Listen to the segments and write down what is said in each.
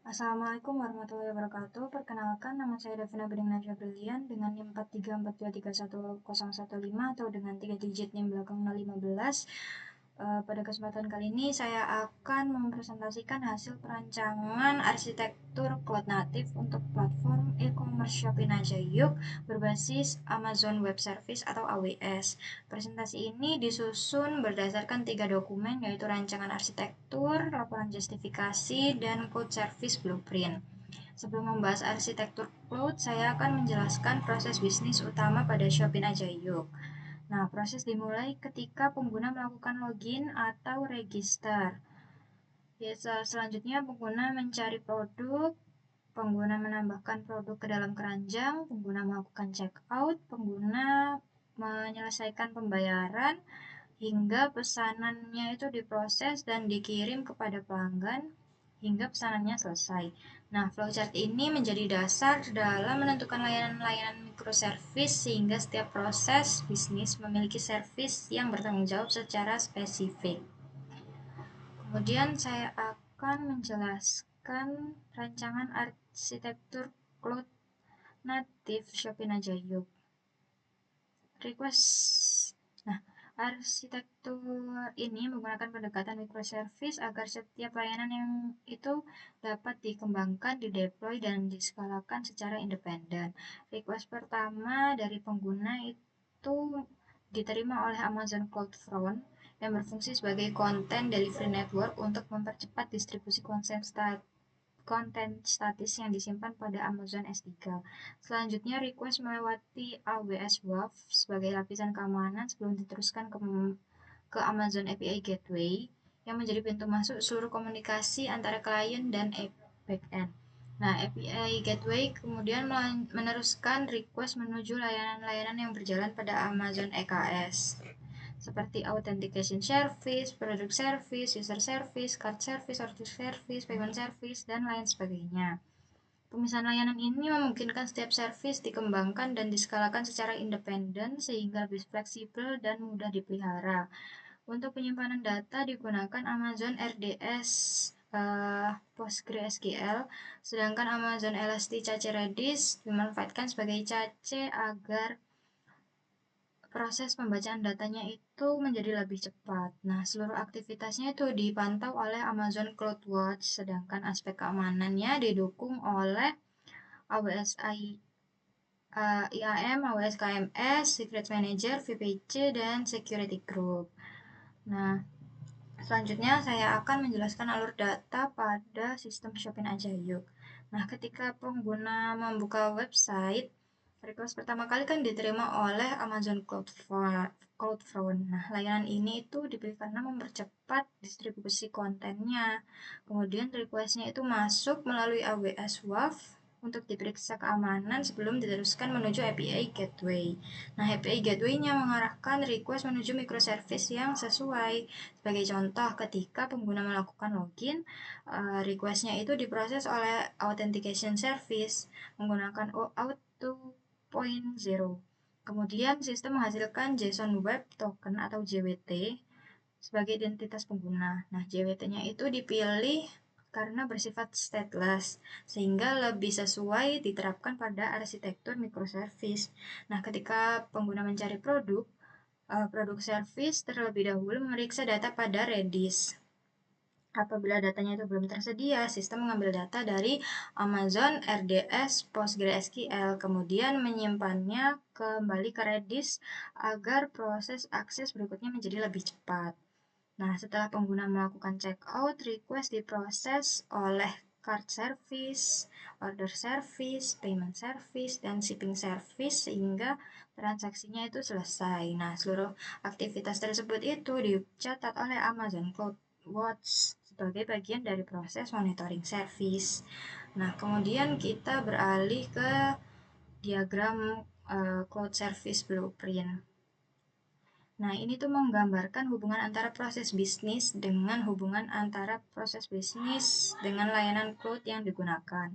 Assalamualaikum warahmatullahi wabarakatuh. Perkenalkan, nama saya Davina Beding Najwa Brilian dengan NIM 43423115 atau dengan 3 digit NIM belakang 015. Pada kesempatan kali ini saya akan mempresentasikan hasil perancangan arsitektur cloud native untuk platform e-commerce Shopee Najayuk berbasis Amazon Web Service atau AWS. Presentasi ini disusun berdasarkan 3 dokumen, yaitu rancangan arsitektur, laporan justifikasi, dan code service blueprint. Sebelum membahas arsitektur cloud, saya akan menjelaskan proses bisnis utama pada Shopee Najayuk. Nah, proses dimulai ketika pengguna melakukan login atau register. Selanjutnya, pengguna mencari produk, pengguna menambahkan produk ke dalam keranjang, pengguna melakukan checkout, pengguna menyelesaikan pembayaran, hingga pesanannya itu diproses dan dikirim kepada pelanggan, hingga pesanannya selesai. Nah, flowchart ini menjadi dasar dalam menentukan layanan-layanan microservice sehingga setiap proses bisnis memiliki service yang bertanggung jawab secara spesifik. Kemudian saya akan menjelaskan rancangan arsitektur cloud native Shopee Najayuk. Nah, arsitektur ini menggunakan pendekatan microservice agar setiap layanan yang itu dapat dikembangkan, dideploy, dan diskalakan secara independen. Request pertama dari pengguna itu diterima oleh Amazon CloudFront yang berfungsi sebagai content delivery network untuk mempercepat distribusi konten statis yang disimpan pada Amazon S3. Selanjutnya, request melewati AWS WAF sebagai lapisan keamanan sebelum diteruskan ke Amazon API Gateway yang menjadi pintu masuk seluruh komunikasi antara klien dan backend. Nah, API Gateway kemudian meneruskan request menuju layanan-layanan yang berjalan pada Amazon EKS seperti authentication service, product service, user service, card service, order service, payment service, dan lain sebagainya. Pemisahan layanan ini memungkinkan setiap service dikembangkan dan diskalakan secara independen sehingga lebih fleksibel dan mudah dipelihara. Untuk penyimpanan data digunakan Amazon RDS PostgreSQL, sedangkan Amazon Elasticsearch Redis dimanfaatkan sebagai cache agar proses pembacaan datanya itu menjadi lebih cepat. Nah, seluruh aktivitasnya itu dipantau oleh Amazon CloudWatch, sedangkan aspek keamanannya didukung oleh AWS IAM, AWS KMS, Secret Manager, VPC, dan Security Group. Nah, selanjutnya saya akan menjelaskan alur data pada sistem Shopee Najayuk. Nah, ketika pengguna membuka website, request pertama kali kan diterima oleh Amazon CloudFront. Nah, layanan ini itu dipilih karena mempercepat distribusi kontennya. Kemudian requestnya itu masuk melalui AWS WAF untuk diperiksa keamanan sebelum diteruskan menuju API Gateway. Nah, API Gateway-nya mengarahkan request menuju microservice yang sesuai. Sebagai contoh, ketika pengguna melakukan login, request-nya itu diproses oleh Authentication Service menggunakan OAuth 2.0. Kemudian sistem menghasilkan JSON Web Token atau JWT sebagai identitas pengguna. Nah, JWT-nya itu dipilih karena bersifat stateless, sehingga lebih sesuai diterapkan pada arsitektur microservice. Nah, ketika pengguna mencari produk service terlebih dahulu memeriksa data pada Redis. Apabila datanya itu belum tersedia, sistem mengambil data dari Amazon RDS PostgreSQL, kemudian menyimpannya kembali ke Redis agar proses akses berikutnya menjadi lebih cepat. Nah, setelah pengguna melakukan checkout, request diproses oleh card service, order service, payment service, dan shipping service sehingga transaksinya itu selesai. Nah, seluruh aktivitas tersebut itu dicatat oleh Amazon CloudWatch sebagai bagian dari proses monitoring service. Nah, kemudian kita beralih ke diagram Cloud Service Blueprint. Nah, ini tuh menggambarkan hubungan antara proses bisnis dengan hubungan antara proses bisnis dengan layanan cloud yang digunakan.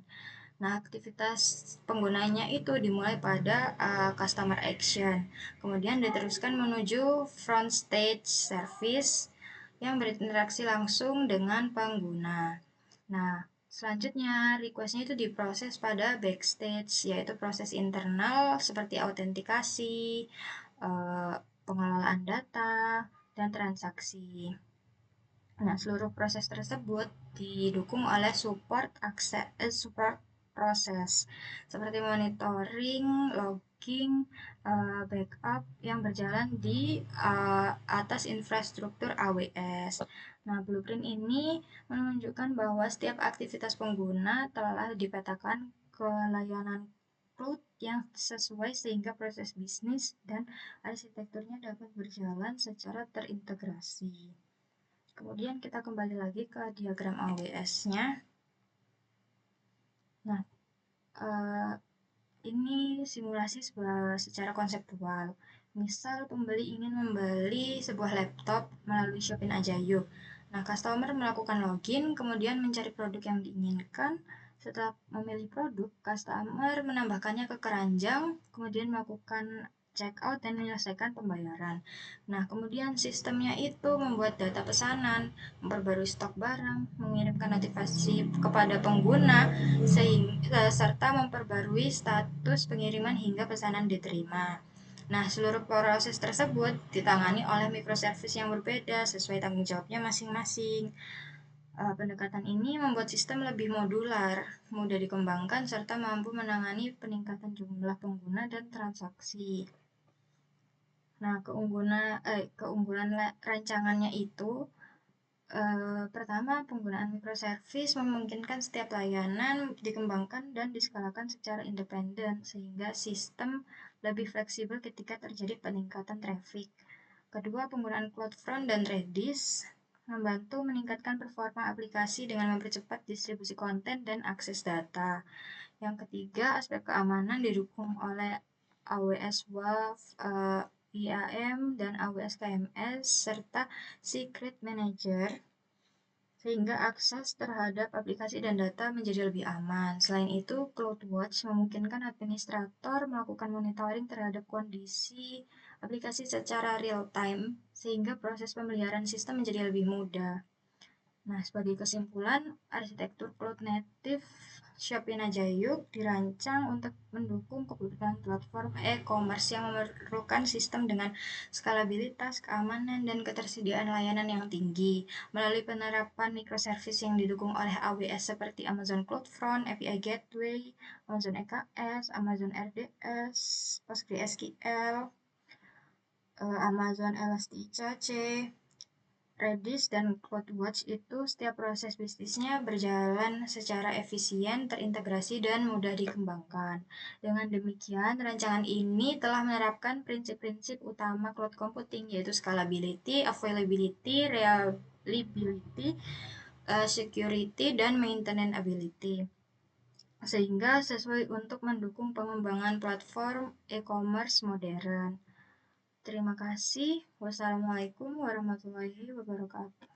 Nah, aktivitas penggunanya itu dimulai pada customer action, kemudian diteruskan menuju front stage service yang berinteraksi langsung dengan pengguna. Nah, Selanjutnya, request-nya itu diproses pada backstage, yaitu proses internal seperti autentikasi, pengelolaan data, dan transaksi. Nah, seluruh proses tersebut didukung oleh support proses seperti monitoring, logging, backup yang berjalan di atas infrastruktur AWS. Nah, blueprint ini menunjukkan bahwa setiap aktivitas pengguna telah dipetakan ke layanan cloud yang sesuai sehingga proses bisnis dan arsitekturnya dapat berjalan secara terintegrasi. Kemudian kita kembali lagi ke diagram AWS-nya. Nah, ini simulasi secara konseptual. Misal pembeli ingin membeli sebuah laptop melalui Shopin Ajayub. Nah, customer melakukan login, kemudian mencari produk yang diinginkan. Setelah memilih produk, customer menambahkannya ke keranjang, kemudian melakukan check out dan menyelesaikan pembayaran. Nah, kemudian sistemnya itu membuat data pesanan, memperbarui stok barang, mengirimkan notifikasi kepada pengguna, sehingga serta memperbarui status pengiriman hingga pesanan diterima. Nah, seluruh proses tersebut ditangani oleh microservice yang berbeda sesuai tanggung jawabnya masing-masing. Pendekatan ini membuat sistem lebih modular, mudah dikembangkan, serta mampu menangani peningkatan jumlah pengguna dan transaksi. Nah, keunggulan rancangannya itu pertama, penggunaan microservice memungkinkan setiap layanan dikembangkan dan diskalakan secara independen sehingga sistem lebih fleksibel ketika terjadi peningkatan traffic. Kedua, penggunaan CloudFront dan Redis membantu meningkatkan performa aplikasi dengan mempercepat distribusi konten dan akses data. Yang ketiga, aspek keamanan didukung oleh AWS WAF, IAM, dan AWS KMS, serta Secret Manager, sehingga akses terhadap aplikasi dan data menjadi lebih aman. Selain itu, CloudWatch memungkinkan administrator melakukan monitoring terhadap kondisi aplikasi secara real-time, sehingga proses pemeliharaan sistem menjadi lebih mudah. Nah, sebagai kesimpulan, arsitektur cloud native Shopin Ajayub dirancang untuk mendukung kebutuhan platform e-commerce yang memerlukan sistem dengan skalabilitas, keamanan, dan ketersediaan layanan yang tinggi. Melalui penerapan microservice yang didukung oleh AWS seperti Amazon CloudFront, API Gateway, Amazon EKS, Amazon RDS, PostgreSQL, Amazon Elasticsearch, Redis dan CloudWatch itu setiap proses bisnisnya berjalan secara efisien, terintegrasi, dan mudah dikembangkan. Dengan demikian, rancangan ini telah menerapkan prinsip-prinsip utama cloud computing, yaitu scalability, availability, reliability, security, dan maintenance sehingga sesuai untuk mendukung pengembangan platform e-commerce modern. Terima kasih. Wassalamualaikum warahmatullahi wabarakatuh.